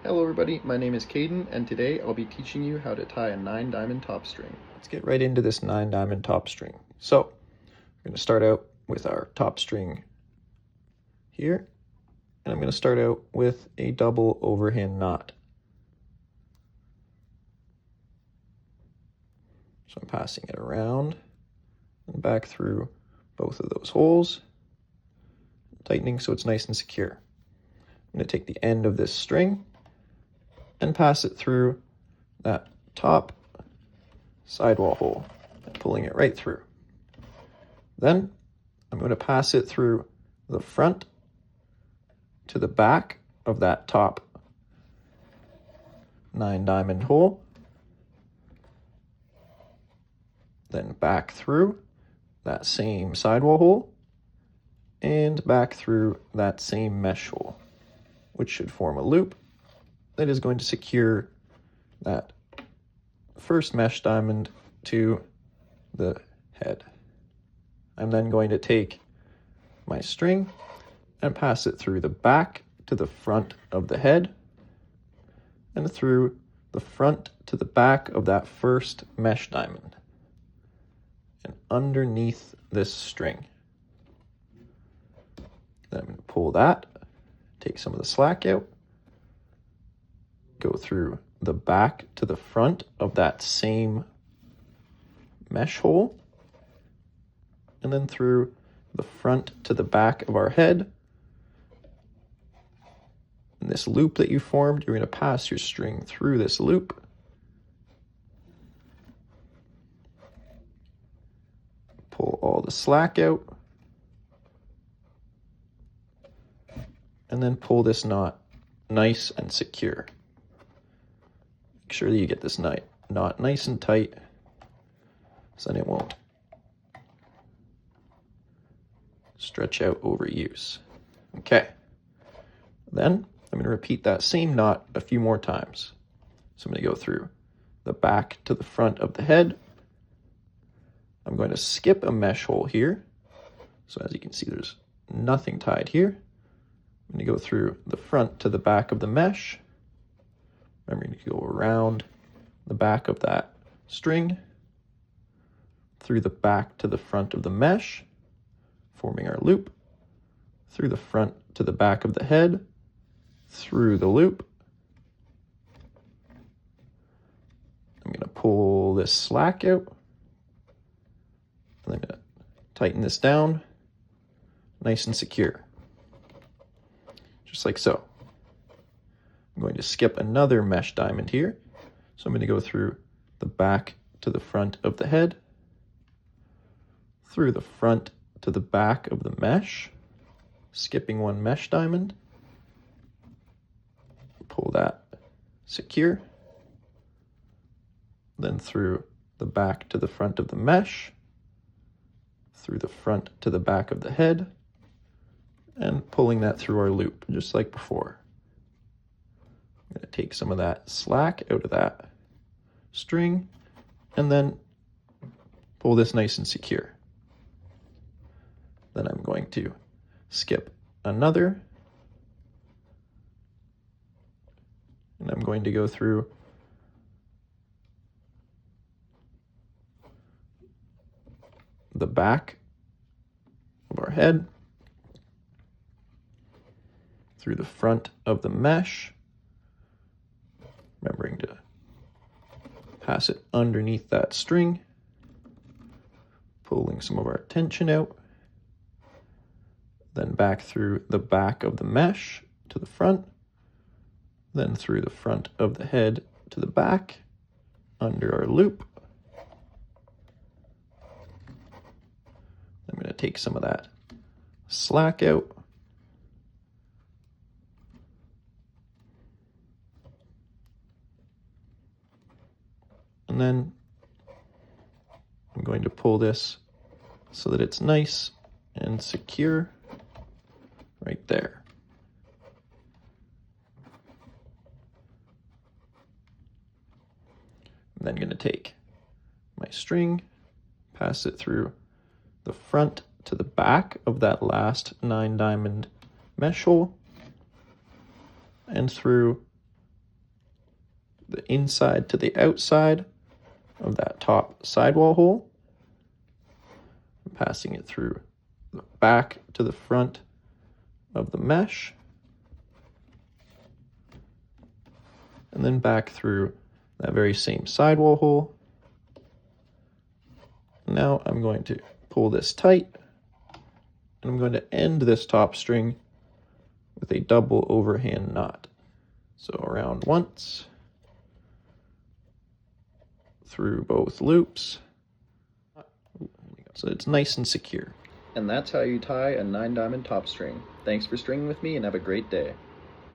Hello everybody, my name is Caden, and today I'll be teaching you how to tie a 9-diamond top string. Let's get right into this 9-diamond top string. So we're going to start out with our top string here, and I'm going to start out with a double overhand knot. So I'm passing it around and back through both of those holes, tightening so it's nice and secure. I'm going to take the end of this string and pass it through that top sidewall hole and pulling it right through. Then I'm going to pass it through the front to the back of that top 9-diamond hole, then back through that same sidewall hole and back through that same mesh hole, which should form a loop that is going to secure that first mesh diamond to the head. I'm then going to take my string and pass it through the back to the front of the head and through the front to the back of that first mesh diamond and underneath this string. Then I'm going to pull that, take some of the slack out, go through the back to the front of that same mesh hole, and then through the front to the back of our head. In this loop that you formed, you're going to pass your string through this loop, pull all the slack out, and then pull this knot nice and secure. Make sure that you get this knot nice and tight so then it won't stretch out over use. Okay, then I'm going to repeat that same knot a few more times. So I'm going to go through the back to the front of the head. I'm going to skip a mesh hole here. So as you can see, there's nothing tied here. I'm going to go through the front to the back of the mesh. Remember to go around the back of that string, through the back to the front of the mesh, forming our loop, through the front to the back of the head, through the loop. I'm going to pull this slack out, and I'm going to tighten this down, nice and secure, just like so. I'm going to skip another mesh diamond here. So I'm going to go through the back to the front of the head, through the front to the back of the mesh, skipping one mesh diamond, pull that secure, then through the back to the front of the mesh, through the front to the back of the head, and pulling that through our loop, just like before. I'm going to take some of that slack out of that string and then pull this nice and secure. Then I'm going to skip another, and I'm going to go through the back of our head, through the front of the mesh, remembering to pass it underneath that string, pulling some of our tension out, then back through the back of the mesh to the front, then through the front of the head to the back, under our loop. I'm going to take some of that slack out, and then I'm going to pull this so that it's nice and secure right there. I'm then going to take my string, pass it through the front to the back of that last 9-diamond mesh hole, and through the inside to the outside of that top sidewall hole, passing it through the back to the front of the mesh, and then back through that very same sidewall hole. Now I'm going to pull this tight, and I'm going to end this top string with a double overhand knot. So around once, through both loops, so it's nice and secure. And that's how you tie a 9-diamond top string. Thanks for stringing with me and have a great day.